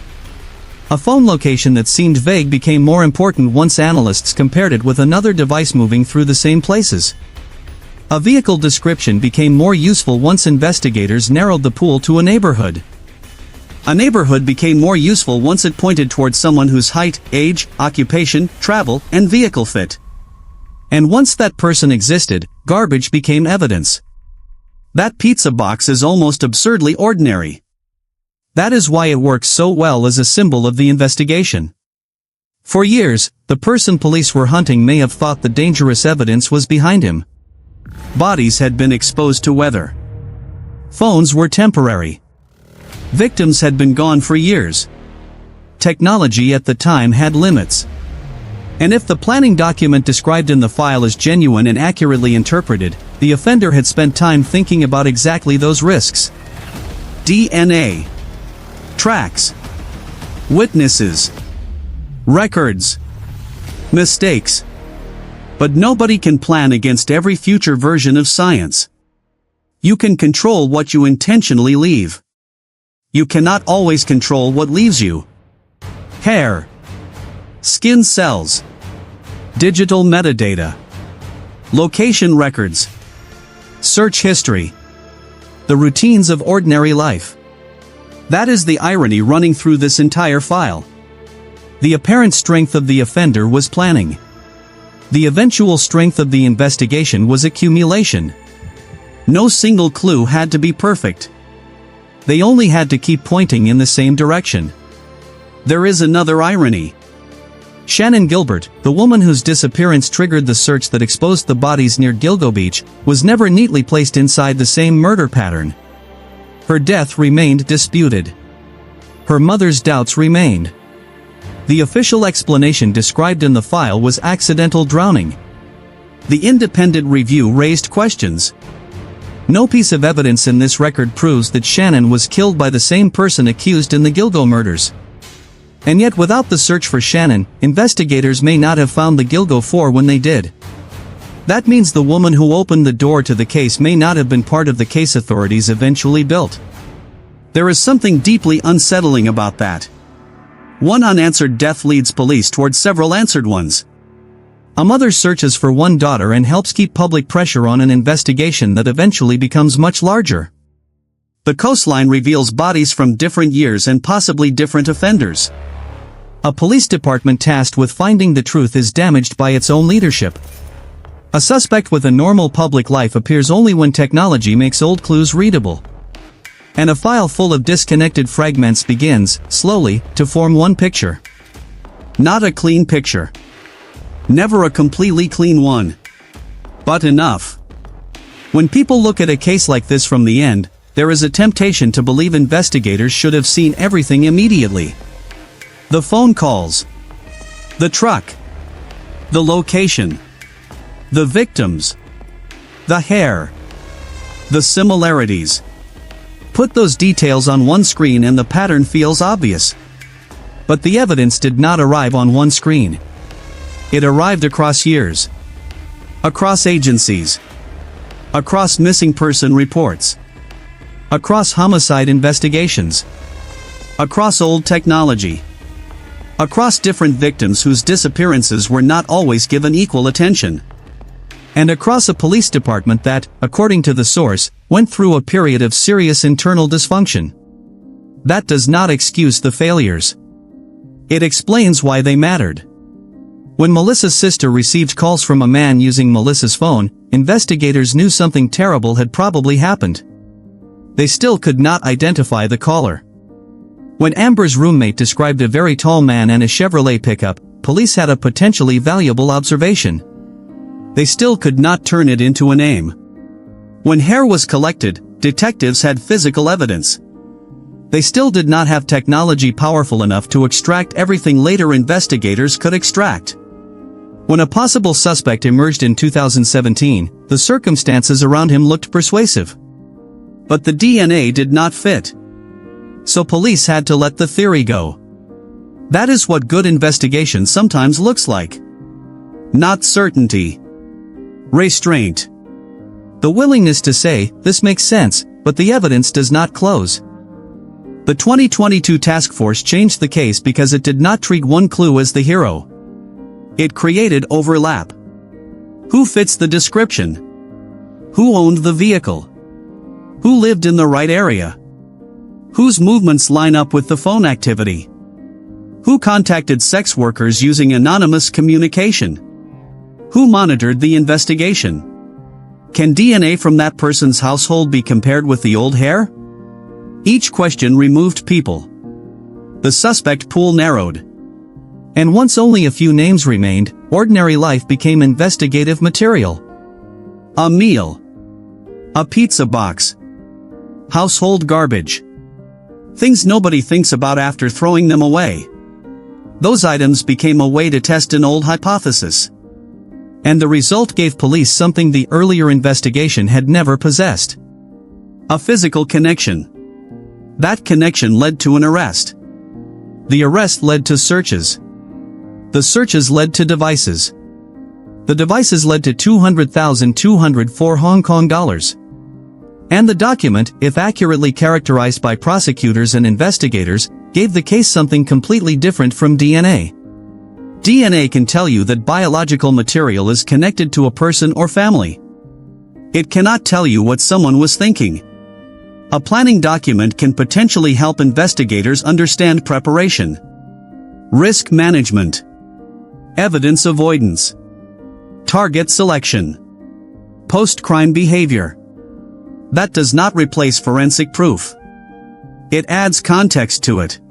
A phone location that seemed vague became more important once analysts compared it with another device moving through the same places. A vehicle description became more useful once investigators narrowed the pool to a neighborhood. A neighborhood became more useful once it pointed towards someone whose height, age, occupation, travel, and vehicle fit. And once that person existed, garbage became evidence. That pizza box is almost absurdly ordinary. That is why it works so well as a symbol of the investigation. For years, the person police were hunting may have thought the dangerous evidence was behind him. Bodies had been exposed to weather. Phones were temporary. Victims had been gone for years. Technology at the time had limits. And if the planning document described in the file is genuine and accurately interpreted, the offender had spent time thinking about exactly those risks. DNA. Tracks. Witnesses. Records. Mistakes. But nobody can plan against every future version of science. You can control what you intentionally leave. You cannot always control what leaves you. Hair. Skin cells. Digital metadata. Location records. Search history. The routines of ordinary life. That is the irony running through this entire file. The apparent strength of the offender was planning. The eventual strength of the investigation was accumulation. No single clue had to be perfect. They only had to keep pointing in the same direction. There is another irony. Shannon Gilbert, the woman whose disappearance triggered the search that exposed the bodies near Gilgo Beach, was never neatly placed inside the same murder pattern. Her death remained disputed. Her mother's doubts remained. The official explanation described in the file was accidental drowning. The independent review raised questions. No piece of evidence in this record proves that Shannon was killed by the same person accused in the Gilgo murders. And yet without the search for Shannon, investigators may not have found the Gilgo 4 when they did. That means the woman who opened the door to the case may not have been part of the case authorities eventually built. There is something deeply unsettling about that. One unanswered death leads police towards several answered ones. A mother searches for one daughter and helps keep public pressure on an investigation that eventually becomes much larger. The coastline reveals bodies from different years and possibly different offenders. A police department tasked with finding the truth is damaged by its own leadership. A suspect with a normal public life appears only when technology makes old clues readable. And a file full of disconnected fragments begins, slowly, to form one picture. Not a clean picture. Never a completely clean one. But enough. When people look at a case like this from the end, there is a temptation to believe investigators should have seen everything immediately. The phone calls. The truck. The location. The victims. The hair. The similarities. Put those details on one screen and the pattern feels obvious. But the evidence did not arrive on one screen. It arrived across years. Across agencies. Across missing person reports. Across homicide investigations. Across old technology. Across different victims whose disappearances were not always given equal attention. And across a police department that, according to the source, went through a period of serious internal dysfunction. That does not excuse the failures. It explains why they mattered. When Melissa's sister received calls from a man using Melissa's phone, investigators knew something terrible had probably happened. They still could not identify the caller. When Amber's roommate described a very tall man and a Chevrolet pickup, police had a potentially valuable observation. They still could not turn it into a name. When hair was collected, detectives had physical evidence. They still did not have technology powerful enough to extract everything later investigators could extract. When a possible suspect emerged in 2017, the circumstances around him looked persuasive. But the DNA did not fit. So police had to let the theory go. That is what good investigation sometimes looks like. Not certainty. Restraint. The willingness to say, this makes sense, but the evidence does not close. The 2022 task force changed the case because it did not treat one clue as the hero. It created overlap. Who fits the description? Who owned the vehicle? Who lived in the right area? Whose movements line up with the phone activity? Who contacted sex workers using anonymous communication? Who monitored the investigation? Can DNA from that person's household be compared with the old hair? Each question removed people. The suspect pool narrowed. And once only a few names remained, ordinary life became investigative material. A meal. A pizza box. Household garbage. Things nobody thinks about after throwing them away. Those items became a way to test an old hypothesis. And the result gave police something the earlier investigation had never possessed. A physical connection. That connection led to an arrest. The arrest led to searches. The searches led to devices. The devices led to 200,204 Hong Kong dollars. And the document, if accurately characterized by prosecutors and investigators, gave the case something completely different from DNA. DNA can tell you that biological material is connected to a person or family. It cannot tell you what someone was thinking. A planning document can potentially help investigators understand preparation, risk management, evidence avoidance, target selection, post-crime behavior. That does not replace forensic proof. It adds context to it.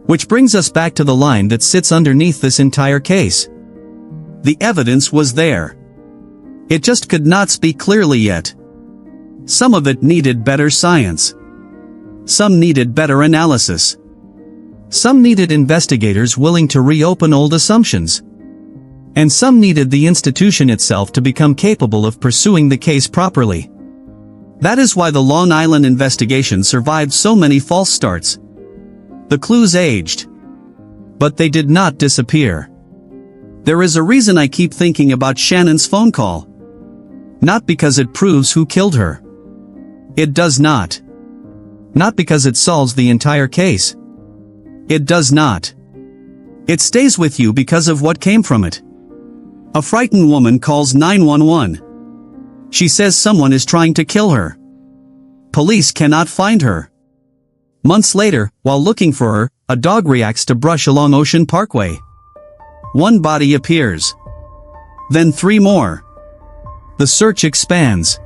Which brings us back to the line that sits underneath this entire case. The evidence was there. It just could not speak clearly yet. Some of it needed better science. Some needed better analysis. Some needed investigators willing to reopen old assumptions. And some needed the institution itself to become capable of pursuing the case properly. That is why the Long Island investigation survived so many false starts. The clues aged. But they did not disappear. There is a reason I keep thinking about Shannon's phone call. Not because it proves who killed her. It does not. Not because it solves the entire case. It does not. It stays with you because of what came from it. A frightened woman calls 911. She says someone is trying to kill her. Police cannot find her. Months later, while looking for her, a dog reacts to brush along Ocean Parkway. One body appears. Then 3 more. The search expands.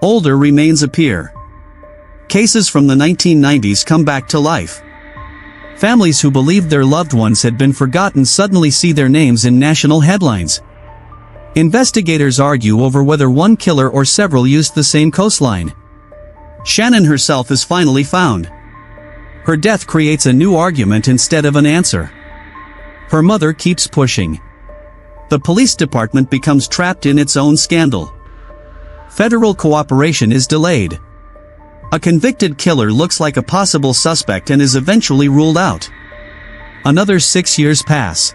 Older remains appear. Cases from the 1990s come back to life. Families who believed their loved ones had been forgotten suddenly see their names in national headlines. Investigators argue over whether one killer or several used the same coastline. Shannon herself is finally found. Her death creates a new argument instead of an answer. Her mother keeps pushing. The police department becomes trapped in its own scandal. Federal cooperation is delayed. A convicted killer looks like a possible suspect and is eventually ruled out. Another 6 years pass.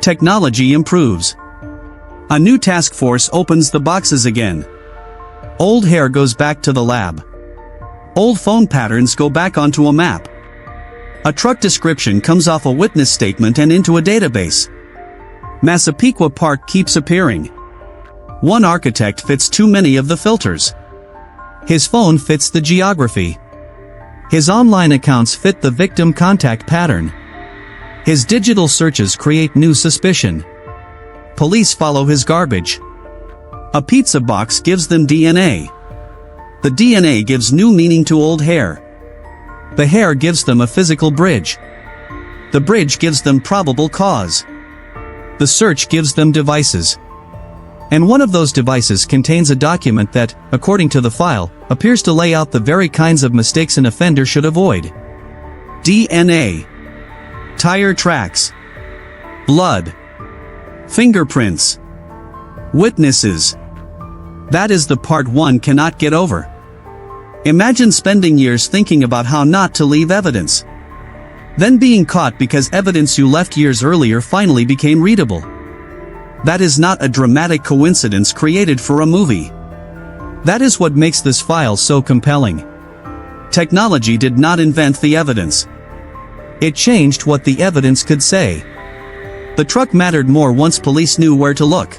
Technology improves. A new task force opens the boxes again. Old hair goes back to the lab. Old phone patterns go back onto a map. A truck description comes off a witness statement and into a database. Massapequa Park keeps appearing. One architect fits too many of the filters. His phone fits the geography. His online accounts fit the victim contact pattern. His digital searches create new suspicion. Police follow his garbage. A pizza box gives them DNA. The DNA gives new meaning to old hair. The hair gives them a physical bridge. The bridge gives them probable cause. The search gives them devices. And one of those devices contains a document that, according to the file, appears to lay out the very kinds of mistakes an offender should avoid. DNA. Tire tracks. Blood. Fingerprints. Witnesses. That is the part one cannot get over. Imagine spending years thinking about how not to leave evidence. Then being caught because evidence you left years earlier finally became readable. That is not a dramatic coincidence created for a movie. That is what makes this file so compelling. Technology did not invent the evidence. It changed what the evidence could say. The truck mattered more once police knew where to look.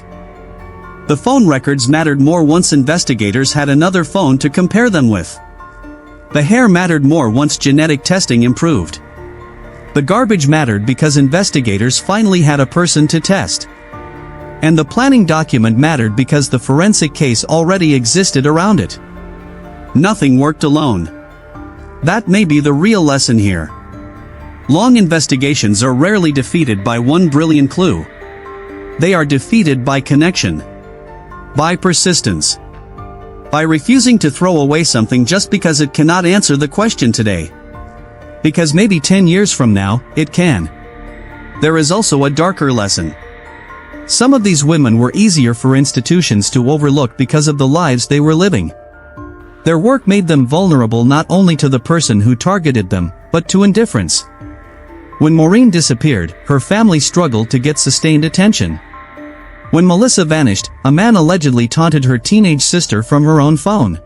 The phone records mattered more once investigators had another phone to compare them with. The hair mattered more once genetic testing improved. The garbage mattered because investigators finally had a person to test. And the planning document mattered because the forensic case already existed around it. Nothing worked alone. That may be the real lesson here. Long investigations are rarely defeated by one brilliant clue. They are defeated by connection. By persistence. By refusing to throw away something just because it cannot answer the question today. Because maybe 10 years from now, it can. There is also a darker lesson. Some of these women were easier for institutions to overlook because of the lives they were living. Their work made them vulnerable not only to the person who targeted them, but to indifference. When Maureen disappeared, her family struggled to get sustained attention. When Melissa vanished, a man allegedly taunted her teenage sister from her own phone.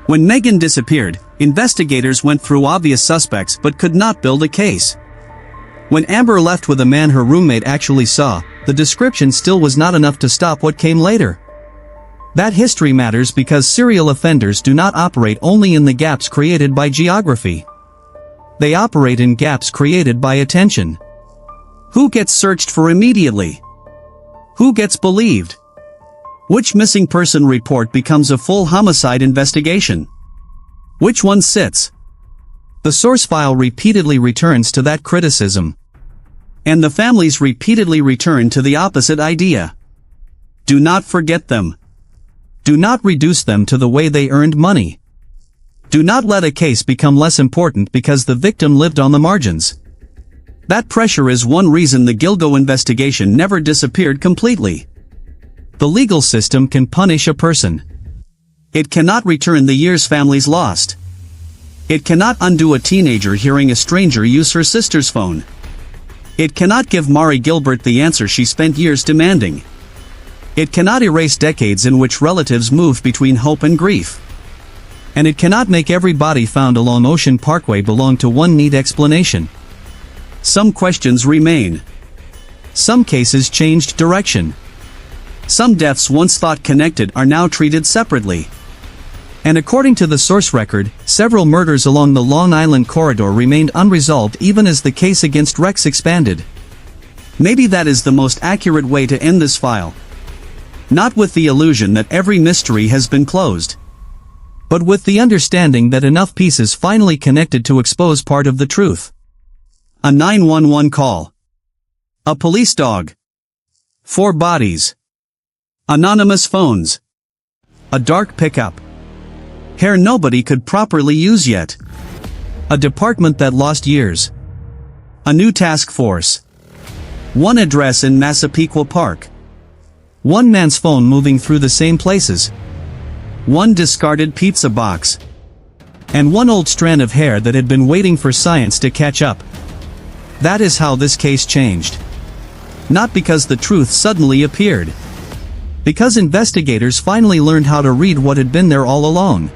When Megan disappeared, investigators went through obvious suspects but could not build a case. When Amber left with a man her roommate actually saw, the description still was not enough to stop what came later. That history matters because serial offenders do not operate only in the gaps created by geography. They operate in gaps created by attention. Who gets searched for immediately? Who gets believed? Which missing person report becomes a full homicide investigation? Which one sits? The source file repeatedly returns to that criticism. And the families repeatedly return to the opposite idea. Do not forget them. Do not reduce them to the way they earned money. Do not let a case become less important because the victim lived on the margins. That pressure is one reason the Gilgo investigation never disappeared completely. The legal system can punish a person. It cannot return the years families lost. It cannot undo a teenager hearing a stranger use her sister's phone. It cannot give Mari Gilbert the answer she spent years demanding. It cannot erase decades in which relatives moved between hope and grief. And it cannot make every body found along Ocean Parkway belong to one neat explanation. Some questions remain. Some cases changed direction. Some deaths once thought connected are now treated separately. And according to the source record, several murders along the Long Island corridor remained unresolved even as the case against Rex expanded. Maybe that is the most accurate way to end this file. Not with the illusion that every mystery has been closed, but with the understanding that enough pieces finally connected to expose part of the truth. A 911 call. A police dog. 4 bodies. Anonymous phones. A dark pickup. Hair nobody could properly use yet. A department that lost years. A new task force. One address in Massapequa Park. One man's phone moving through the same places. One discarded pizza box. And one old strand of hair that had been waiting for science to catch up. That is how this case changed. Not because the truth suddenly appeared. Because investigators finally learned how to read what had been there all along.